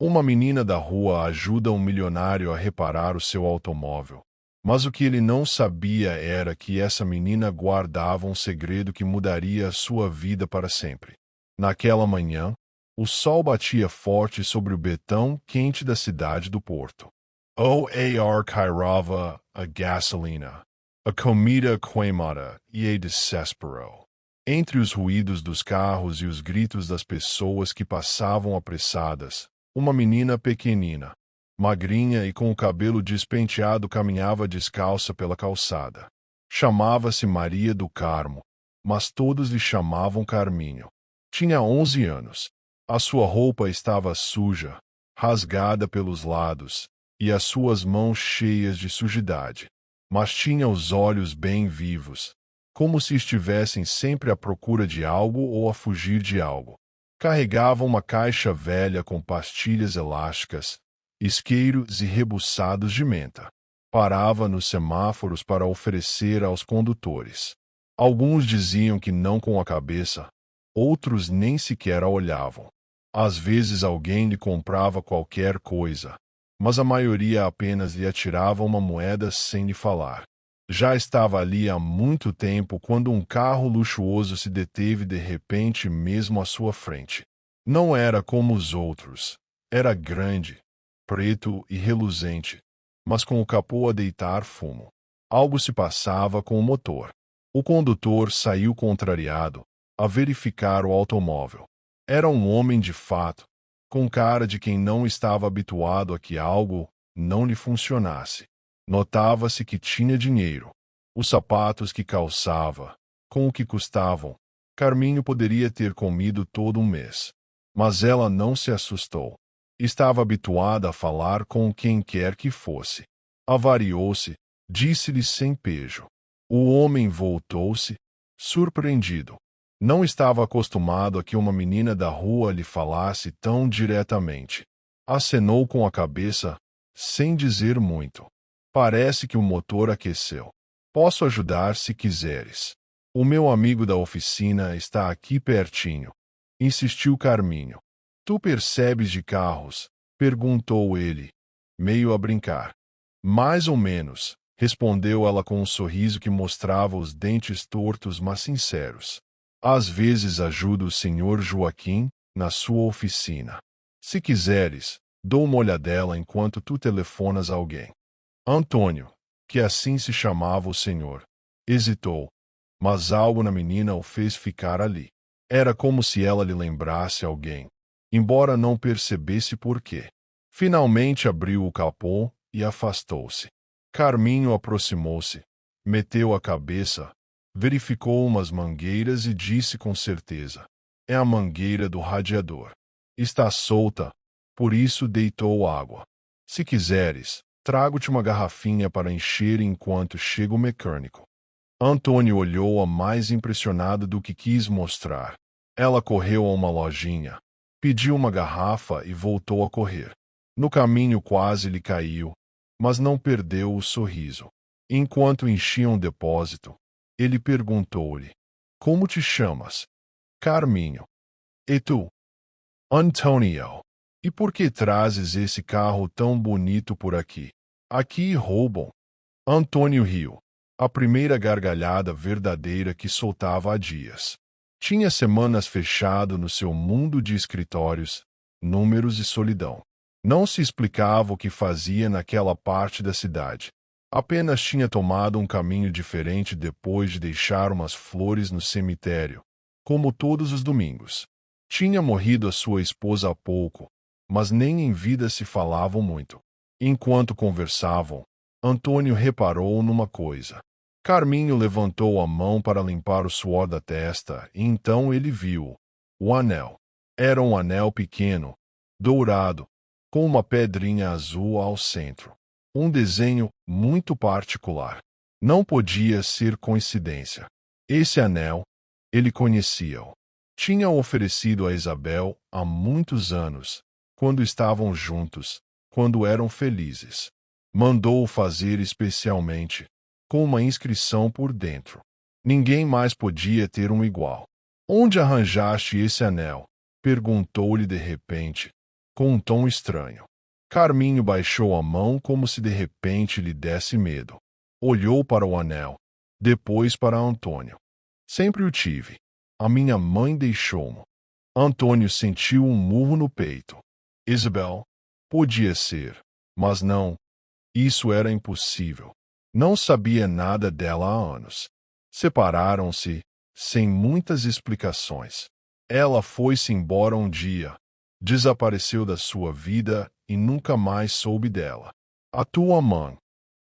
Uma menina da rua ajuda um milionário a reparar o seu automóvel. Mas o que ele não sabia era que essa menina guardava um segredo que mudaria a sua vida para sempre. Naquela manhã, o sol batia forte sobre o betão quente da cidade do porto. O ar cairava a gasolina, a comida queimada e a desespero. Entre os ruídos dos carros e os gritos das pessoas que passavam apressadas, uma menina pequenina, magrinha e com o cabelo despenteado caminhava descalça pela calçada. Chamava-se Maria do Carmo, mas todos lhe chamavam Carminho. Tinha 11 anos. A sua roupa estava suja, rasgada pelos lados, e as suas mãos cheias de sujidade. Mas tinha os olhos bem vivos, como se estivessem sempre à procura de algo ou a fugir de algo. Carregava uma caixa velha com pastilhas elásticas, isqueiros e rebuçados de menta. Parava nos semáforos para oferecer aos condutores. Alguns diziam que não com a cabeça, outros nem sequer a olhavam. Às vezes alguém lhe comprava qualquer coisa, mas a maioria apenas lhe atirava uma moeda sem lhe falar. Já estava ali há muito tempo quando um carro luxuoso se deteve de repente mesmo à sua frente. Não era como os outros. Era grande, preto e reluzente, mas com o capô a deitar fumo. Algo se passava com o motor. O condutor saiu contrariado a verificar o automóvel. Era um homem de fato, com cara de quem não estava habituado a que algo não lhe funcionasse. Notava-se que tinha dinheiro. Os sapatos que calçava, com o que custavam, Carminho poderia ter comido todo um mês. Mas ela não se assustou. Estava habituada a falar com quem quer que fosse. Avariou-se, disse-lhe sem pejo. O homem voltou-se, surpreendido. Não estava acostumado a que uma menina da rua lhe falasse tão diretamente. Acenou com a cabeça, sem dizer muito. Parece que o motor aqueceu. Posso ajudar se quiseres. O meu amigo da oficina está aqui pertinho. Insistiu Carminho. Tu percebes de carros? Perguntou ele, meio a brincar. Mais ou menos, respondeu ela com um sorriso que mostrava os dentes tortos mas sinceros. Às vezes ajudo o senhor Joaquim na sua oficina. Se quiseres, dou uma olhadela enquanto tu telefonas a alguém. Antônio, que assim se chamava o senhor, hesitou, mas algo na menina o fez ficar ali. Era como se ela lhe lembrasse alguém, embora não percebesse por quê. Finalmente abriu o capô e afastou-se. Carminho aproximou-se, meteu a cabeça, verificou umas mangueiras e disse com certeza: é a mangueira do radiador. Está solta, por isso deitou água. Se quiseres, trago-te uma garrafinha para encher enquanto chega o mecânico. Antônio olhou-a mais impressionado do que quis mostrar. Ela correu a uma lojinha, pediu uma garrafa e voltou a correr. No caminho quase lhe caiu, mas não perdeu o sorriso. Enquanto enchiam o depósito, ele perguntou-lhe: como te chamas? Carminho. E tu? Antônio. E por que trazes esse carro tão bonito por aqui? Aqui roubam. Antônio riu. A primeira gargalhada verdadeira que soltava há dias. Tinha semanas fechado no seu mundo de escritórios, números e solidão. Não se explicava o que fazia naquela parte da cidade. Apenas tinha tomado um caminho diferente depois de deixar umas flores no cemitério, como todos os domingos. Tinha morrido a sua esposa há pouco, mas nem em vida se falavam muito. Enquanto conversavam, Antônio reparou numa coisa. Carminho levantou a mão para limpar o suor da testa e então ele viu o anel. Era um anel pequeno, dourado, com uma pedrinha azul ao centro. Um desenho muito particular. Não podia ser coincidência. Esse anel, ele conhecia-o. Tinha oferecido a Isabel há muitos anos, quando estavam juntos, quando eram felizes. Mandou-o fazer especialmente, com uma inscrição por dentro. Ninguém mais podia ter um igual. Onde arranjaste esse anel? Perguntou-lhe de repente, com um tom estranho. Carminho baixou a mão como se de repente lhe desse medo. Olhou para o anel, depois para Antônio. Sempre o tive. A minha mãe deixou-me. Antônio sentiu um murro no peito. Isabel? Podia ser, mas não. Isso era impossível. Não sabia nada dela há anos. Separaram-se, sem muitas explicações. Ela foi-se embora um dia, desapareceu da sua vida e nunca mais soube dela. A tua mãe,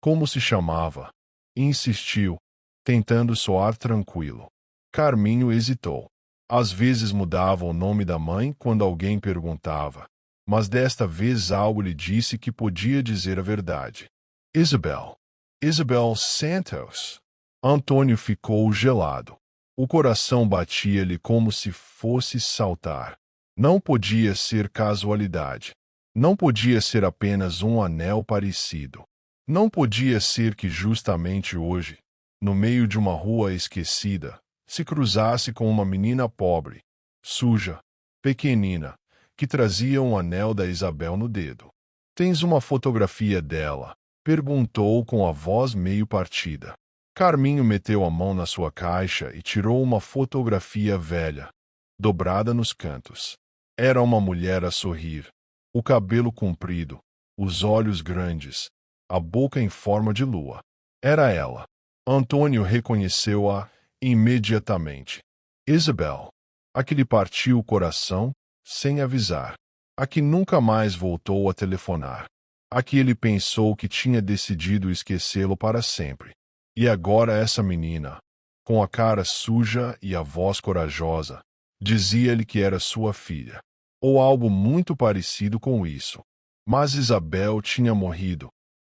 como se chamava? Insistiu, tentando soar tranquilo. Carminho hesitou. Às vezes mudava o nome da mãe quando alguém perguntava, mas desta vez algo lhe disse que podia dizer a verdade. Isabel. Isabel Santos. Antônio ficou gelado. O coração batia-lhe como se fosse saltar. Não podia ser casualidade. Não podia ser apenas um anel parecido. Não podia ser que justamente hoje, no meio de uma rua esquecida, se cruzasse com uma menina pobre, suja, pequenina, que trazia um anel da Isabel no dedo. Tens uma fotografia dela? Perguntou com a voz meio partida. Carminho meteu a mão na sua caixa e tirou uma fotografia velha, dobrada nos cantos. Era uma mulher a sorrir, o cabelo comprido, os olhos grandes, a boca em forma de lua. Era ela. Antônio reconheceu-a imediatamente. Isabel. A que lhe partiu o coração, sem avisar. A que nunca mais voltou a telefonar. A que ele pensou que tinha decidido esquecê-lo para sempre. E agora essa menina, com a cara suja e a voz corajosa, dizia-lhe que era sua filha. Ou algo muito parecido com isso. Mas Isabel tinha morrido,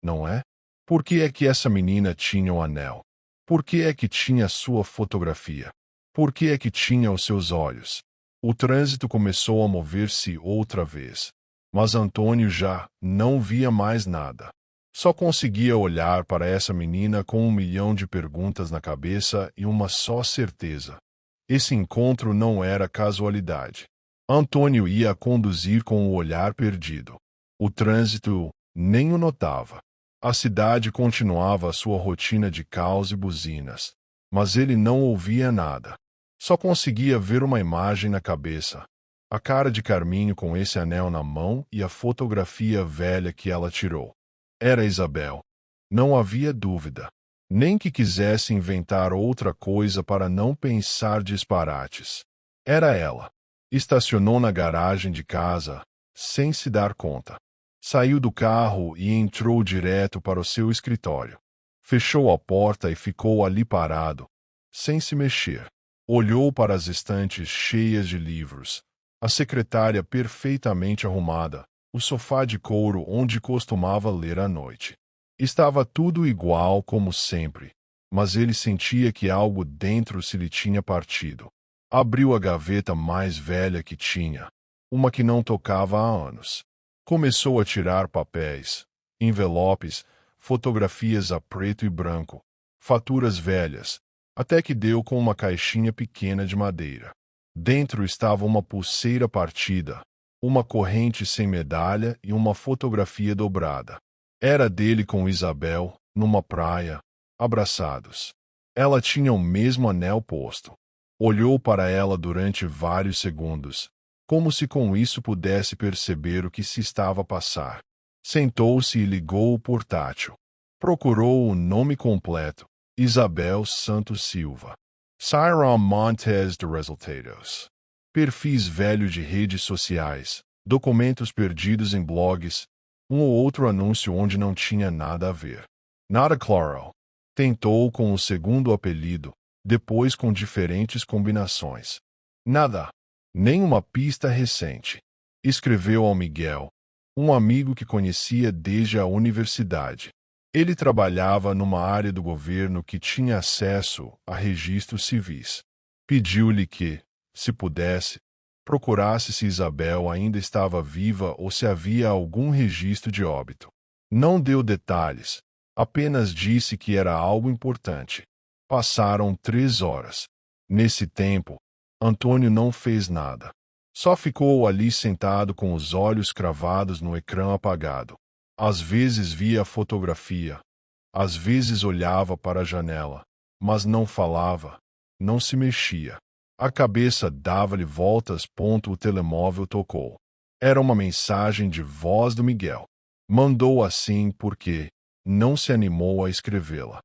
não é? Por que é que essa menina tinha o anel? Por que é que tinha sua fotografia? Por que é que tinha os seus olhos? O trânsito começou a mover-se outra vez. Mas Antônio já não via mais nada. Só conseguia olhar para essa menina com 1 milhão de perguntas na cabeça e uma só certeza. Esse encontro não era casualidade. Antônio ia a conduzir com o olhar perdido. O trânsito nem o notava. A cidade continuava a sua rotina de caos e buzinas. Mas ele não ouvia nada. Só conseguia ver uma imagem na cabeça. A cara de Carminho com esse anel na mão e a fotografia velha que ela tirou. Era Isabel. Não havia dúvida. Nem que quisesse inventar outra coisa para não pensar disparates. Era ela. Estacionou na garagem de casa, sem se dar conta. Saiu do carro e entrou direto para o seu escritório. Fechou a porta e ficou ali parado, sem se mexer. Olhou para as estantes cheias de livros, a secretária perfeitamente arrumada, o sofá de couro onde costumava ler à noite. Estava tudo igual como sempre, mas ele sentia que algo dentro se lhe tinha partido. Abriu a gaveta mais velha que tinha, uma que não tocava há anos. Começou a tirar papéis, envelopes, fotografias a preto e branco, faturas velhas, até que deu com uma caixinha pequena de madeira. Dentro estava uma pulseira partida, uma corrente sem medalha e uma fotografia dobrada. Era dele com Isabel, numa praia, abraçados. Ela tinha o mesmo anel posto. Olhou para ela durante vários segundos, como se com isso pudesse perceber o que se estava a passar. Sentou-se e ligou o portátil. Procurou o nome completo: Isabel Santos Silva. Cyron Montes de Resultados. Perfis velho de redes sociais, documentos perdidos em blogs, um ou outro anúncio onde não tinha nada a ver. Nada claro. Tentou com o segundo apelido, depois com diferentes combinações. Nada. Nenhuma pista recente. Escreveu ao Miguel, um amigo que conhecia desde a universidade. Ele trabalhava numa área do governo que tinha acesso a registros civis. Pediu-lhe que, se pudesse, procurasse se Isabel ainda estava viva ou se havia algum registro de óbito. Não deu detalhes, apenas disse que era algo importante. Passaram 3 horas. Nesse tempo, Antônio não fez nada. Só ficou ali sentado com os olhos cravados no ecrã apagado. Às vezes via a fotografia, às vezes olhava para a janela, mas não falava, não se mexia. A cabeça dava-lhe voltas. O telemóvel tocou. Era uma mensagem de voz do Miguel. Mandou assim porque não se animou a escrevê-la.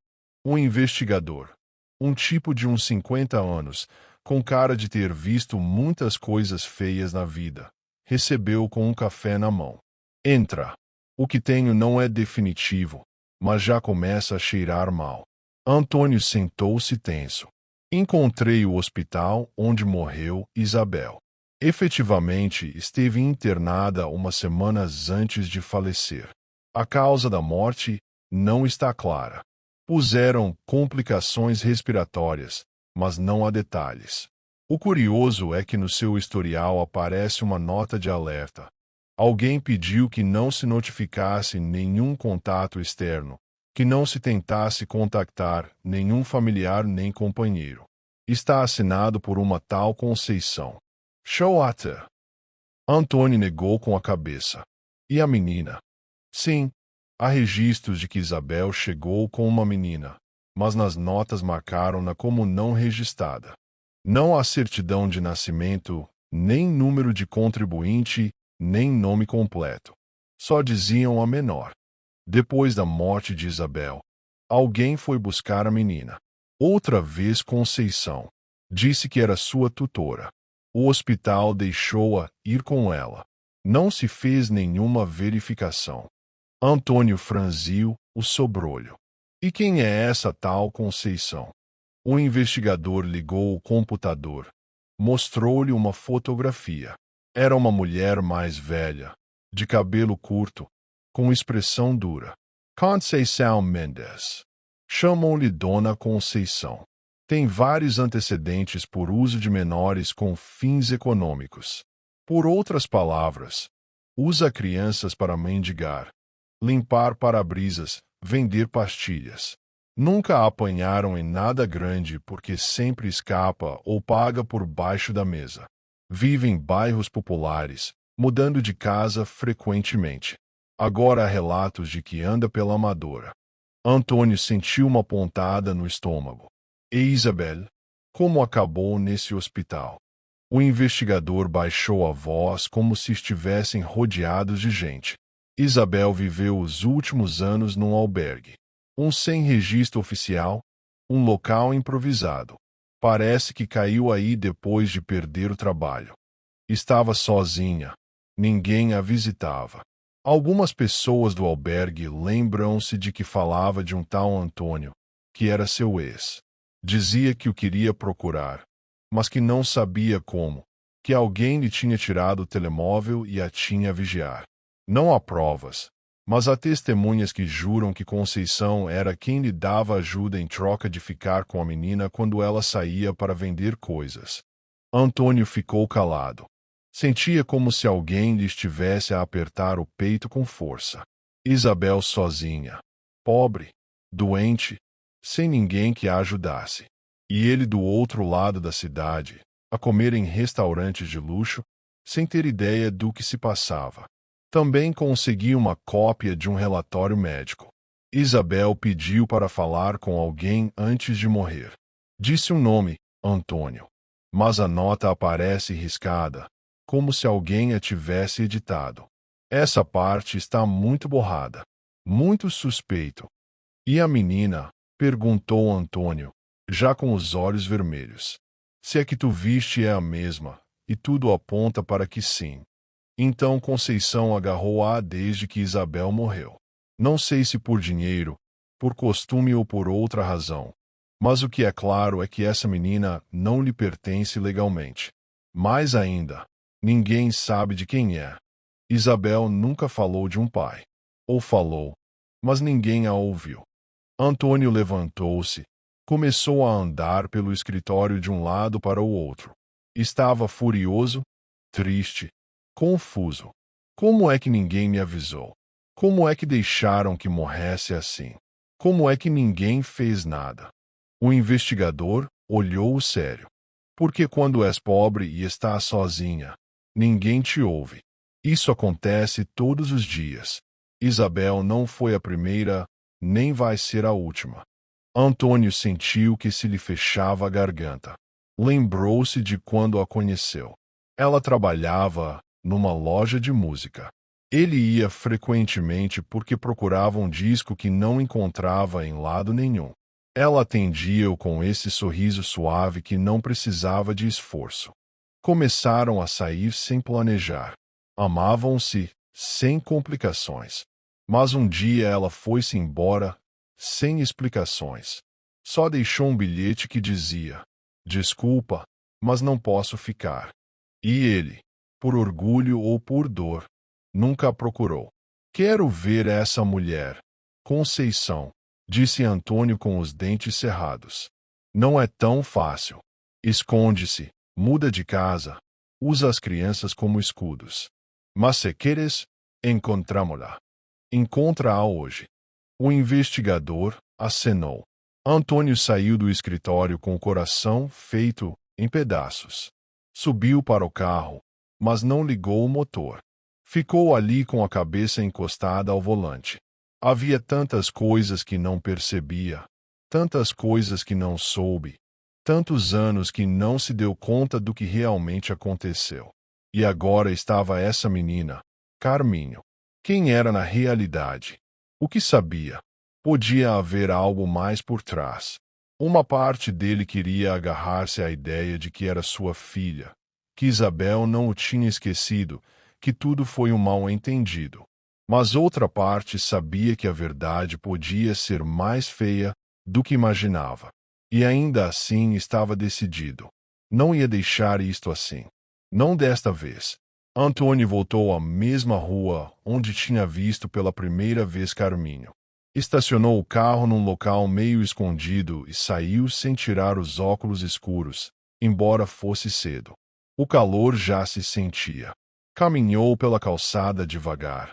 Um investigador, um tipo de uns 50 anos, com cara de ter visto muitas coisas feias na vida, recebeu com um café na mão. Entra. O que tenho não é definitivo, mas já começa a cheirar mal. Antônio sentou-se tenso. Encontrei o hospital onde morreu Isabel. Efetivamente, esteve internada umas semanas antes de falecer. A causa da morte não está clara. Puseram complicações respiratórias, mas não há detalhes. O curioso é que no seu historial aparece uma nota de alerta. Alguém pediu que não se notificasse nenhum contato externo, que não se tentasse contactar nenhum familiar nem companheiro. Está assinado por uma tal Conceição. Showata. Antônio negou com a cabeça. E a menina? Sim, há registros de que Isabel chegou com uma menina, mas nas notas marcaram-na como não registrada. Não há certidão de nascimento, nem número de contribuinte, nem nome completo. Só diziam a menor. Depois da morte de Isabel, alguém foi buscar a menina. Outra vez Conceição. Disse que era sua tutora. O hospital deixou-a ir com ela. Não se fez nenhuma verificação. Antônio franziu o sobrolho. E quem é essa tal Conceição? O investigador ligou o computador. Mostrou-lhe uma fotografia. Era uma mulher mais velha, de cabelo curto, com expressão dura. Conceição Mendes. Chamam-lhe Dona Conceição. Tem vários antecedentes por uso de menores com fins econômicos. Por outras palavras, usa crianças para mendigar, limpar para-brisas, vender pastilhas. Nunca a apanharam em nada grande porque sempre escapa ou paga por baixo da mesa. Vive em bairros populares, mudando de casa frequentemente. Agora há relatos de que anda pela Amadora. Antônio sentiu uma pontada no estômago. E Isabel? Como acabou nesse hospital? O investigador baixou a voz como se estivessem rodeados de gente. Isabel viveu os últimos anos num albergue. Um sem registro oficial, um local improvisado. Parece que caiu aí depois de perder o trabalho. Estava sozinha. Ninguém a visitava. Algumas pessoas do albergue lembram-se de que falava de um tal Antônio, que era seu ex. Dizia que o queria procurar, mas que não sabia como, que alguém lhe tinha tirado o telemóvel e a tinha a vigiar. Não há provas, mas há testemunhas que juram que Conceição era quem lhe dava ajuda em troca de ficar com a menina quando ela saía para vender coisas. Antônio ficou calado. Sentia como se alguém lhe estivesse a apertar o peito com força. Isabel sozinha, pobre, doente, sem ninguém que a ajudasse. E ele do outro lado da cidade, a comer em restaurantes de luxo, sem ter ideia do que se passava. Também consegui uma cópia de um relatório médico. Isabel pediu para falar com alguém antes de morrer. Disse um nome, Antônio. Mas a nota aparece riscada, como se alguém a tivesse editado. Essa parte está muito borrada. Muito suspeito. E a menina? Perguntou Antônio, já com os olhos vermelhos. Se a que tu viste é a mesma, e tudo aponta para que sim. Então Conceição agarrou-a desde que Isabel morreu. Não sei se por dinheiro, por costume ou por outra razão. Mas o que é claro é que essa menina não lhe pertence legalmente. Mais ainda, ninguém sabe de quem é. Isabel nunca falou de um pai. Ou falou, mas ninguém a ouviu. Antônio levantou-se, começou a andar pelo escritório de um lado para o outro. Estava furioso, triste, confuso. Como é que ninguém me avisou? Como é que deixaram que morresse assim? Como é que ninguém fez nada? O investigador olhou-o sério. Porque quando és pobre e estás sozinha, Ninguém te ouve. Isso acontece todos os dias. Isabel não foi a primeira, nem vai ser a última. Antônio sentiu que se lhe fechava a garganta. Lembrou-se de quando a conheceu. Ela trabalhava numa loja de música. Ele ia frequentemente porque procurava um disco que não encontrava em lado nenhum. Ela atendia-o com esse sorriso suave que não precisava de esforço. Começaram a sair sem planejar. Amavam-se, sem complicações. Mas um dia ela foi-se embora, sem explicações. Só deixou um bilhete que dizia: desculpa, mas não posso ficar. E ele, por orgulho ou por dor, nunca a procurou. Quero ver essa mulher. Conceição, disse Antônio com os dentes cerrados. Não é tão fácil. Esconde-se, muda de casa, usa as crianças como escudos. Mas se queres, encontramo-la. Encontra-a hoje. O investigador acenou. Antônio saiu do escritório com o coração feito em pedaços. Subiu para o carro, mas não ligou o motor. Ficou ali com a cabeça encostada ao volante. Havia tantas coisas que não percebia, tantas coisas que não soube, tantos anos que não se deu conta do que realmente aconteceu. E agora estava essa menina, Carminho. Quem era na realidade? O que sabia? Podia haver algo mais por trás. Uma parte dele queria agarrar-se à ideia de que era sua filha, que Isabel não o tinha esquecido, que tudo foi um mal-entendido. Mas outra parte sabia que a verdade podia ser mais feia do que imaginava. E ainda assim estava decidido. Não ia deixar isto assim. Não desta vez. Antônio voltou à mesma rua onde tinha visto pela primeira vez Carminho. Estacionou o carro num local meio escondido e saiu sem tirar os óculos escuros, embora fosse cedo. O calor já se sentia. Caminhou pela calçada devagar,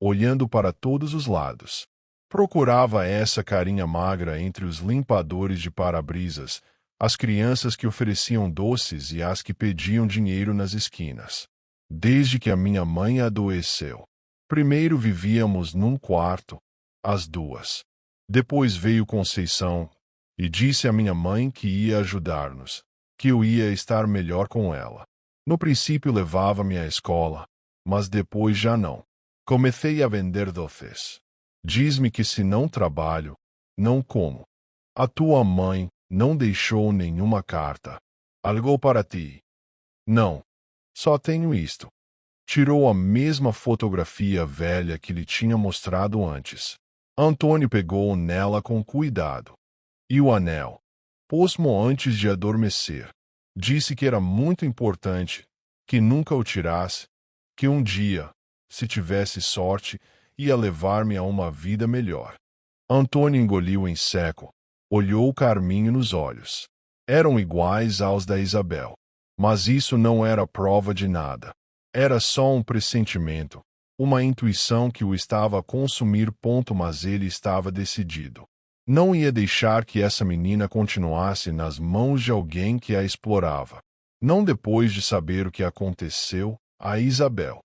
olhando para todos os lados. Procurava essa carinha magra entre os limpadores de para-brisas, as crianças que ofereciam doces e as que pediam dinheiro nas esquinas. Desde que a minha mãe adoeceu. Primeiro vivíamos num quarto, as duas. Depois veio Conceição, e disse à minha mãe que ia ajudar-nos, que eu ia estar melhor com ela. No princípio levava-me à escola, mas depois já não. Comecei a vender doces. Diz-me que se não trabalho, não como. A tua mãe não deixou nenhuma carta. Algo para ti? Não. Só tenho isto. Tirou a mesma fotografia velha que lhe tinha mostrado antes. Antônio pegou nela com cuidado. E o anel? Pôs-mo antes de adormecer. Disse que era muito importante, que nunca o tirasse, que um dia, se tivesse sorte, ia levar-me a uma vida melhor. Antônio engoliu em seco, olhou Carminho nos olhos. Eram iguais aos da Isabel. Mas isso não era prova de nada. Era só um pressentimento, uma intuição que o estava a consumir. Mas ele estava decidido. Não ia deixar que essa menina continuasse nas mãos de alguém que a explorava. Não depois de saber o que aconteceu a Isabel.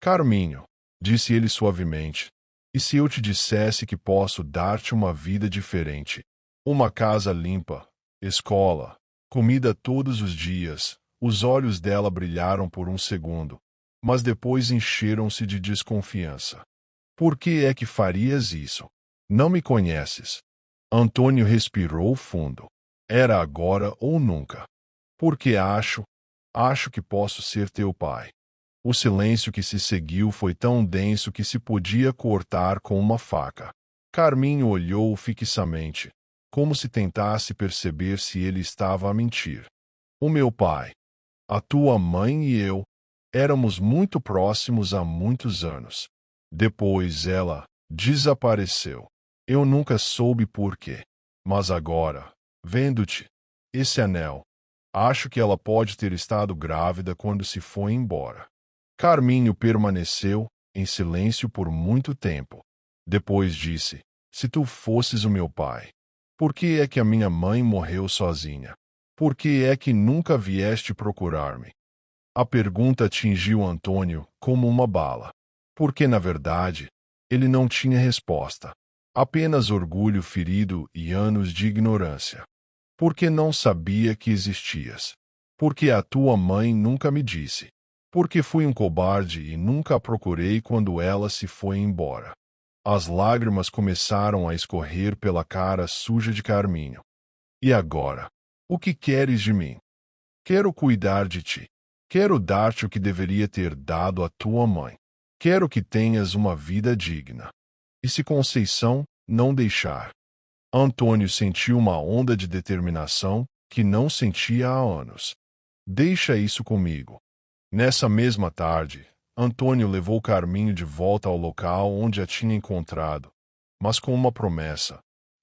Carminho, disse ele suavemente, e se eu te dissesse que posso dar-te uma vida diferente? Uma casa limpa, escola, comida todos os dias. Os olhos dela brilharam por um segundo, mas depois encheram-se de desconfiança. Por que é que farias isso? Não me conheces. Antônio respirou fundo. Era agora ou nunca. Porque acho que posso ser teu pai. O silêncio que se seguiu foi tão denso que se podia cortar com uma faca. Carminho olhou-o fixamente, como se tentasse perceber se ele estava a mentir. O meu pai, a tua mãe e eu, éramos muito próximos há muitos anos. Depois ela desapareceu. Eu nunca soube por quê. Mas agora, vendo-te, esse anel, acho que ela pode ter estado grávida quando se foi embora. Carminho permaneceu em silêncio por muito tempo. Depois disse: se tu fosses o meu pai, por que é que a minha mãe morreu sozinha? Por que é que nunca vieste procurar-me? A pergunta atingiu Antônio como uma bala. Porque, na verdade, ele não tinha resposta. Apenas orgulho ferido e anos de ignorância. Porque não sabia que existias. Porque a tua mãe nunca me disse. Porque fui um cobarde e nunca a procurei quando ela se foi embora. As lágrimas começaram a escorrer pela cara suja de Carminho. E agora? O que queres de mim? Quero cuidar de ti. Quero dar-te o que deveria ter dado à tua mãe. Quero que tenhas uma vida digna. E se Conceição não deixar? Antônio sentiu uma onda de determinação que não sentia há anos. Deixa isso comigo. Nessa mesma tarde, Antônio levou Carminho de volta ao local onde a tinha encontrado, mas com uma promessa.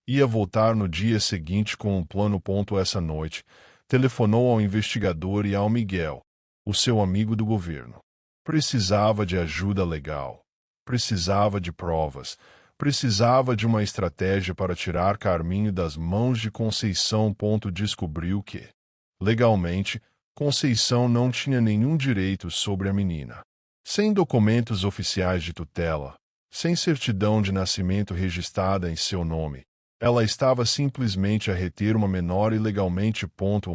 Ia voltar no dia seguinte com um plano. Essa noite, telefonou ao investigador e ao Miguel, o seu amigo do governo. Precisava de ajuda legal. Precisava de provas. Precisava de uma estratégia para tirar Carminho das mãos de Conceição. Descobriu que, legalmente, Conceição não tinha nenhum direito sobre a menina. Sem documentos oficiais de tutela, sem certidão de nascimento registrada em seu nome, ela estava simplesmente a reter uma menor ilegalmente.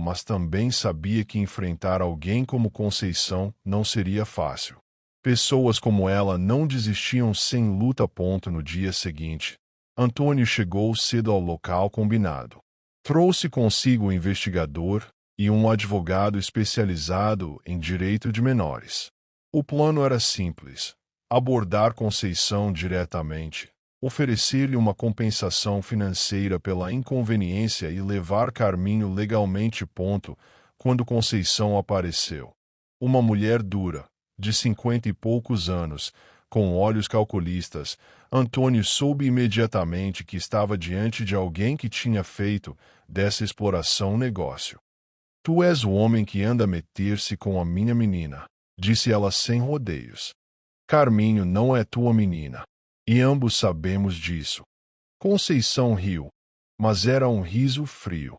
Mas também sabia que enfrentar alguém como Conceição não seria fácil. Pessoas como ela não desistiam sem luta. No dia seguinte, Antônio chegou cedo ao local combinado. Trouxe consigo o investigador e um advogado especializado em direito de menores. O plano era simples: abordar Conceição diretamente, oferecer-lhe uma compensação financeira pela inconveniência e levar Carminho legalmente. Quando Conceição apareceu, uma mulher dura, de 50 e poucos anos, com olhos calculistas, Antônio soube imediatamente que estava diante de alguém que tinha feito dessa exploração um negócio. Tu és o homem que anda a meter-se com a minha menina, disse ela sem rodeios. Carminho não é tua menina, e ambos sabemos disso. Conceição riu, mas era um riso frio.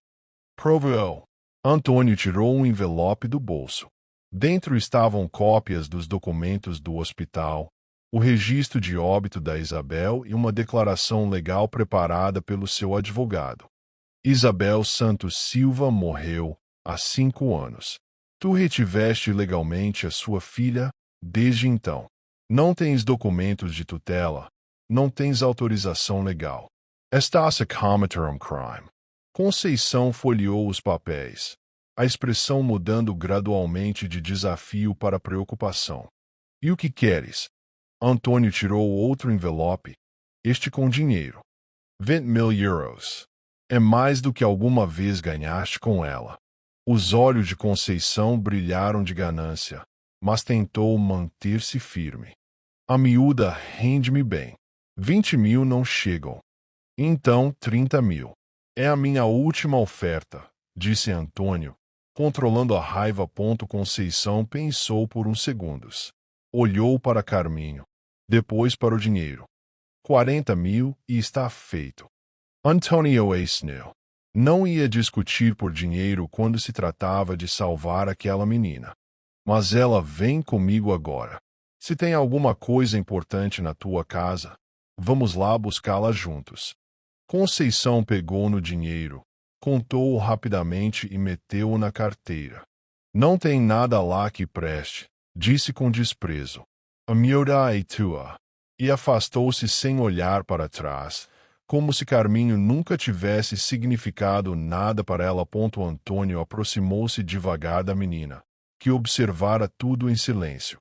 Provou. Antônio tirou um envelope do bolso. Dentro estavam cópias dos documentos do hospital, o registro de óbito da Isabel e uma declaração legal preparada pelo seu advogado. Isabel Santos Silva morreu há 5 anos. Tu retiveste legalmente a sua filha desde então. Não tens documentos de tutela, não tens autorização legal. Estás a cometer um crime. Conceição folheou os papéis, a expressão mudando gradualmente de desafio para preocupação. E o que queres? Antônio tirou outro envelope, este com dinheiro. 20.000 euros. É mais do que alguma vez ganhaste com ela. Os olhos de Conceição brilharam de ganância, mas tentou manter-se firme. A miúda rende-me bem. 20.000 não chegam. Então 30.000. É a minha última oferta, disse Antônio, controlando a raiva. Conceição pensou por uns segundos. Olhou para Carminho, depois para o dinheiro. 40.000 e está feito. Antônio Eisnel não ia discutir por dinheiro quando se tratava de salvar aquela menina. Mas ela vem comigo agora. Se tem alguma coisa importante na tua casa, vamos lá buscá-la juntos. Conceição pegou no dinheiro, contou-o rapidamente e meteu-o na carteira. Não tem nada lá que preste, disse com desprezo. A miúda é tua. E afastou-se sem olhar para trás, como se Carminho nunca tivesse significado nada para ela. Antônio aproximou-se devagar da menina, que observara tudo em silêncio.